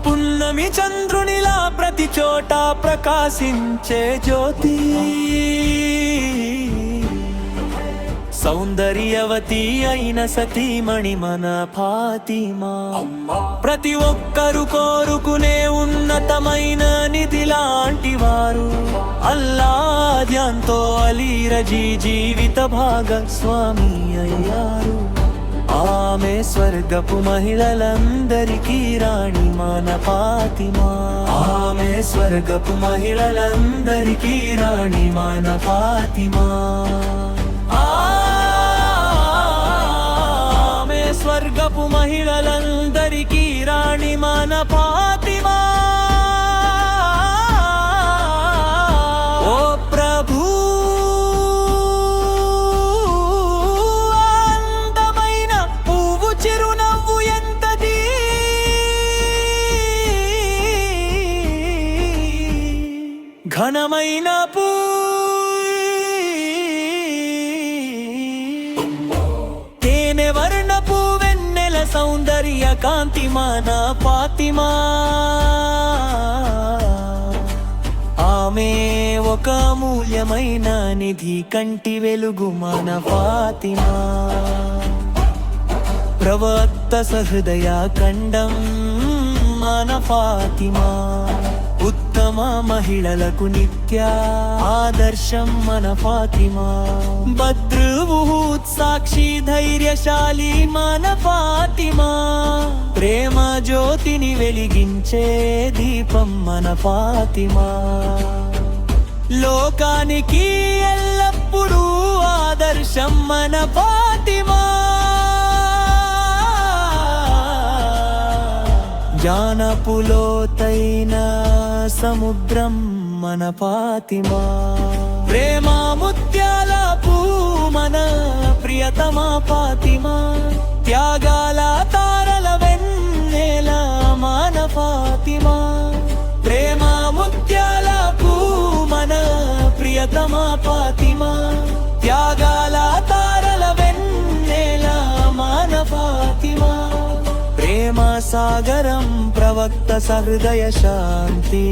పున్నమి చంద్రునిలా ప్రతి చోట ప్రకాశించే జ్యోతి, సౌందర్యవతి అయిన సతీమణి మన ఫాతిమా. ప్రతి ఒక్కరు కోరుకునే ఉన్నతమైన నిధి లాంటి వారు, అల్లా ధ్యాన్తో అలీ రజీ జీవిత భాగస్వామి అయ్యారు. ఆమె స్వర్గపు మహిళలందరికీ రాణి మన ఫాతిమా. ఆమె స్వర్గపు మహిళలందరికీ రాణి మన ఫాతిమా. ఆమె స్వర్గపు మహిళలందరికీ రాణి మన ఫాతిమా. ఓ ప్రభు, అందమైన పువ్వు చిరునవ్వు ఎంతది, ఘనమైన తేనె వర్ణపు వెన్నెల సౌందర్య కాంతి మన ఫాతిమా. ఆమె ఒక అమూల్యమైన నిధి, కంటి వెలుగు మన ఫాతిమా. ప్రవక్త సహృదయ ఖండం మన ఫాతిమా. ఉత్తమ మహిళలకు నిత్య ఆదర్శం మన ఫాతిమా. బద్ర్ ఉహుద్ సాక్షి ధైర్యశాలి మన ఫాతిమా. ప్రేమ జ్యోతిని వెలిగించే దీపం మన ఫాతిమా. లోకానికి ఎల్లప్పుడూ ఆదర్శం మన ఫాతిమా. జ్ఞానపు లోతైన సముద్రం మన ఫాతిమా. ప్రేమ ముత్యాల పూ మన ప్రియతమా ఫాతిమా. త్యాగాల తారల వెన్నెల మన ఫాతిమా. ప్రేమ ముత్యాల పూ మన ప్రియతమా ఫాతిమా. త్యాగాల తారల వెన్నెల మన ఫాతిమా. ప్రేమ సాగరం ప్రవక్త సహృదయ శాంతి,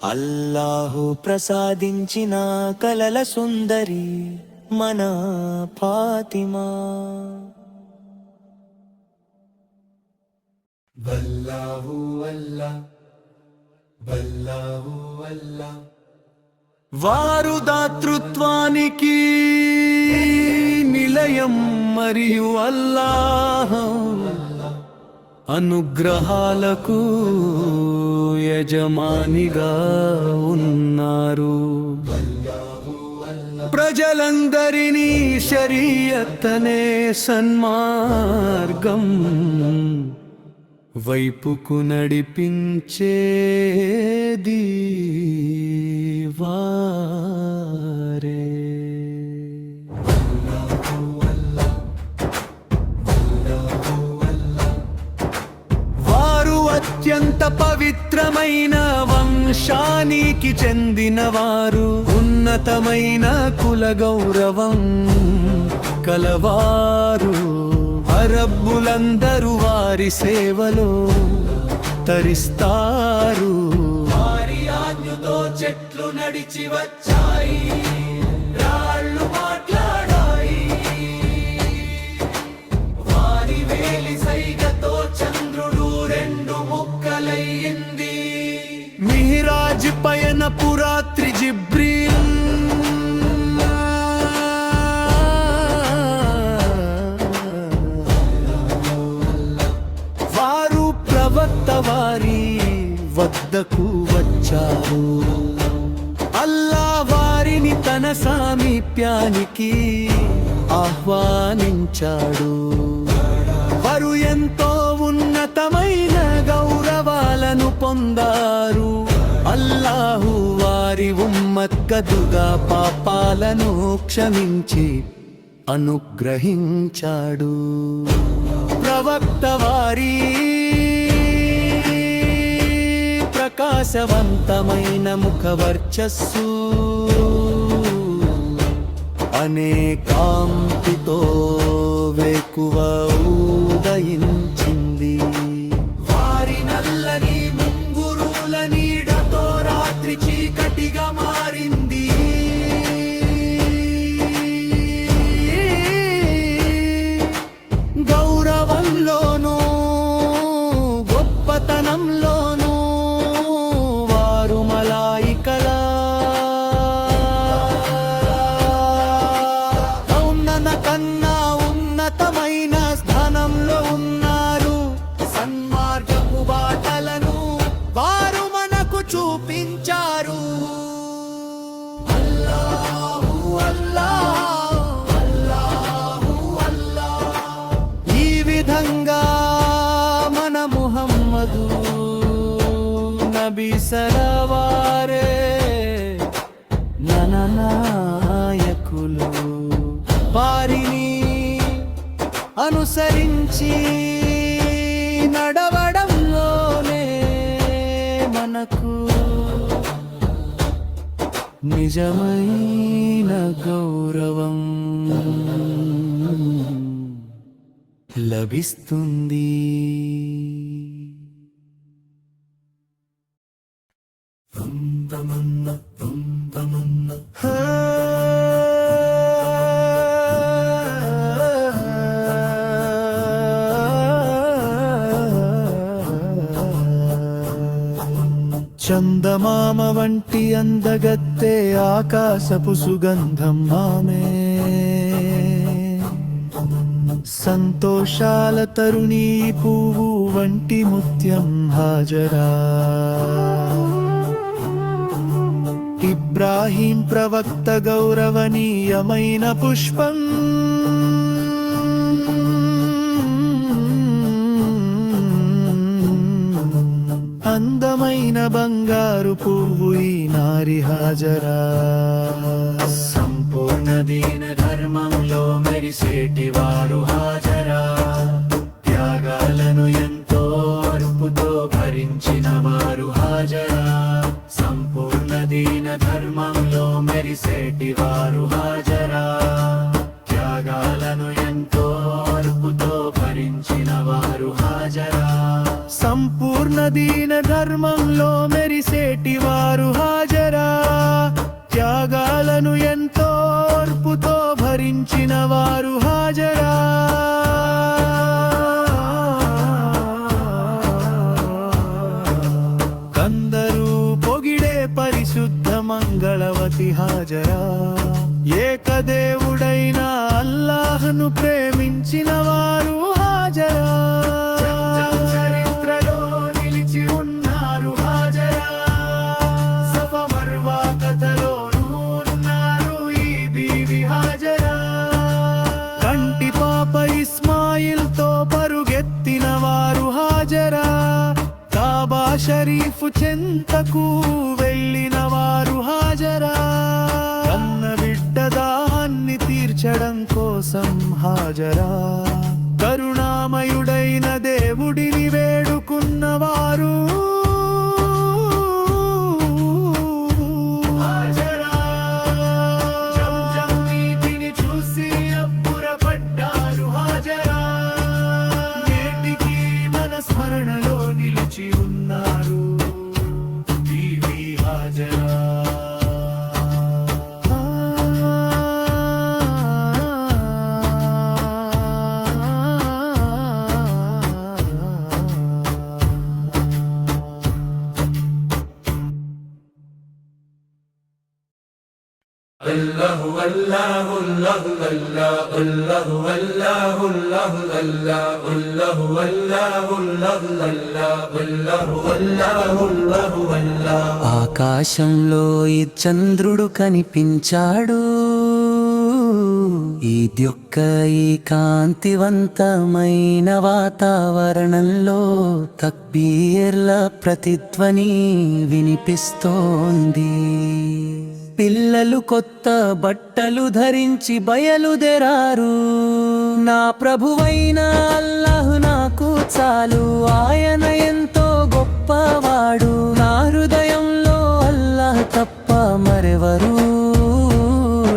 అల్లాహు ప్రసాదించిన కలల సుందరి మన ఫాతిమా. వల్లాహు అల్లా, వల్లాహు అల్లా. వారు దాతృత్వానికి నిలయం మరియు అల్లాహ్ అనుగ్రహాలకు యజమానిగా ఉన్నారు. ప్రజలందరినీ శరీయత్ అనే సన్మార్గం వైపుకు నడిపించేది వారే. వారు అత్యంత పవిత్రమైన వంశానికి చెందినవారు, ఉన్నతమైన కుల గౌరవం కలవారు. అరబ్బులందరూ వారి సేవలో తరిస్తారు. వారి ఆజ్ఞతో చెట్లు నడిచి వచ్చాయి, రాళ్ళు మాట్లాడాయి. వారి వేలి సైగతో చంద్రుడు రెండు ముక్కలయ్యింది. మిహ్రాజ్ పయన పురాత్రి జిబ్రీల్ వారి వద్దకు వచ్చారు. అల్లా వారిని తన సామీప్యానికి ఆహ్వానించాడు. వారు ఎంతో ఉన్నతమైన గౌరవాలను పొందారు. అల్లాహు వారి ఉమ్మత్ కదుగా పాపాలను క్షమించి అనుగ్రహించాడు. ప్రవక్త వారి ప్రకాశవంతమైన ముఖవర్చస్సు అనే కాంతితో వేకువ ఉదయించింది. వారి నల్లని ముంగురుల నీడతో రాత్రి చీకటిగా మారింది. గౌరవంలోనూ గొప్పతనంలోనూ వారు మలాయికల ఉన్నత కన్నా ఉన్నతమైన స్థానంలో ఉన్నారు. సన్మార్గపు బాటలను వారు మనకు చూపించారు. అల్లాహు అల్లాహ్ అల్లాహు అల్లాహ్. ఈ విధంగా మన ముహమ్మదు నబీ సలవారే నాయకులు. వారిని అనుసరించి నడవడంలోనే మనకు నిజమైన గౌరవం లభిస్తుంది. చందమామ వంటి అందగత్తె ఆకాశపు సుగంధం ఆమె. సంతోషాల తరుణీ పువ్వు వంటి ముత్యం హాజరా. ఇబ్రాహీం ప్రవక్త గౌరవనీయమైన పుష్పం. అందమైన బంగారు పువ్వు ఈ నారి హాజరా. సంపూర్ణ దీన ధర్మంలో మెరిసేటి వారు హాజరా. త్యాగాలను ఎంతో అర్పుతో భరించిన వారు హాజరా. సంపూర్ణ దీన ధర్మంలో మెరిసేటి వారు హాజరా. త్యాగాలను ఎంతో అర్పుతో భరించిన వారు హాజరా. సంపూర్ణ దీన ధర్మంలో మెరిసేటి వారు హాజరా. త్యాగాలను ఎంతో ఓర్పుతో భరించిన వారు హాజరా. కందరూ పొగిడే పరిశుద్ధ మంగళవతి హాజరా. ఏకదేవుడైన అల్లాహ్ను ప్రేమించిన వారు హాజరా. చరిత్రలో నిలిచి ఉన్నారు హాజరా. సఫా మర్వా కథలోనూ ఉన్నారు ఈ బీవి హాజరా. కంటి పాప ఇస్మాయిల్ తో పరుగెత్తిన వారు హాజరా. కాబా షరీఫ్ చెంతకు వెళ్ళిన వారు హాజరా. కన్న బిడ్డ దాహాన్ని తీర్చడం కోసం హాజరా. కరుణామయుడైన దేవుడిని వేడుకున్నవారు హాజరా. జంజం నీటిని చూసి అబ్బురపడ్డారు హాజరా. నేటికి మన స్మరణలో నిలిచి ఉన్నారు బీవీ హాజరా. الله الله الله الله الله الله الله الله الله الله الله الله الله الله. ఆకాశంలో ఈ చంద్రుడు కనిపించాడు. ఈద్యొక్క ఈ కాంతివంతమైన వాతావరణంలో తక్బీర్ల ప్రతిధ్వని వినిపిస్తోంది. పిల్లలు కొత్త బట్టలు ధరించి బయలుదేరారు. నా ప్రభువైన అల్లాహ్ నాకు చాలు, ఆయన ఎంతో గొప్పవాడు. నా హృదయంలో అల్లాహ్ తప్ప మరెవరూ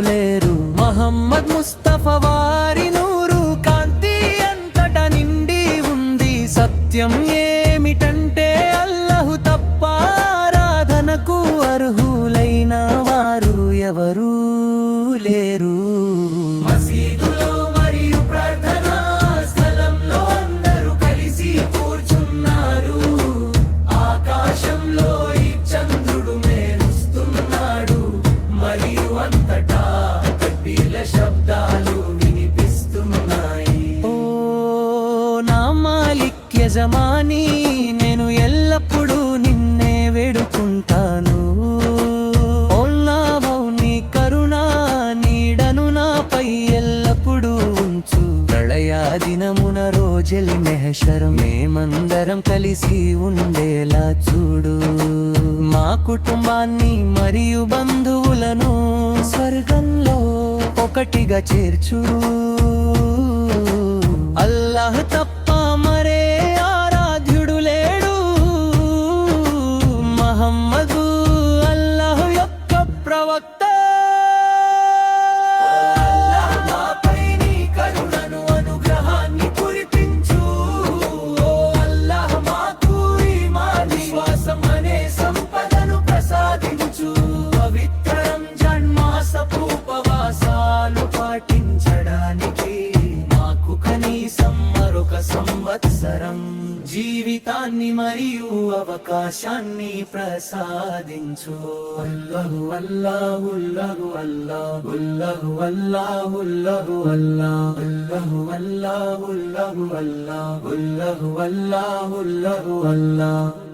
లేరు. మహమ్మద్ ముస్తఫా వారి నూరు కాంతి అంతటా నిండి ఉంది. సత్యం ఏమిటంటే అల్లాహ్ తప్ప ఆరాధనకు అర్హులైన వారు ఎవరూ లేరు. మసీదులో మరియు ప్రార్థనా స్థలంలో అందరూ కలిసి కూర్చున్నారు. ఆకాశంలో ఈ చంద్రుడు మెరుస్తున్నాడు, మరియు అంతటా తక్బీర్ల శబ్దాలు వినిపిస్తున్నాయి. ఓ నా మాలిక్ యజమాని, నేను ఎల్లప్పుడూ నిన్నే వేడుకుంటాను. ఓ నా మౌని కరుణా నీడను నాపై ఎల్లప్పుడూ ఉంచు. ప్రళయ దినమున రోజెలి మెహషరం మేమందరం కలిసి ఉండేలా చూడు. మా కుటుంబాన్ని మరియు బంధువులను స్వర్గంలో ఒకటిగా చేర్చు. అల్లాహ్ తప్ప మరే ఆరాధ్యుడు లేడు. మహమ్మదు అల్లాహ్ యొక్క ప్రవక్త. అల్లాహ్ మాపై నీ కరుణను అనుగ్రహాన్ని కురిపించు. ఓ అల్లాహ్ మాకు ఈమాన్ విశ్వాసం అనే సంపదను ప్రసాదించు. పవిత్ర రంజాన్ మాసపు ఉపవాసాలు పాటించడానికి మాకు కనీసం మరొక సంవత్సరం జీవితాన్ని మరియు అవకాశాన్ని ప్రసాదించు. అల్లాహు అల్లాహు అల్లాహు అల్లాహు అల్లాహు అల్లాహు అల్లాహు అల్లాహు అల్లాహు అల్లాహు అల్లాహు అల్లాహు అల్లాహు అల్లాహు అల్లాహు.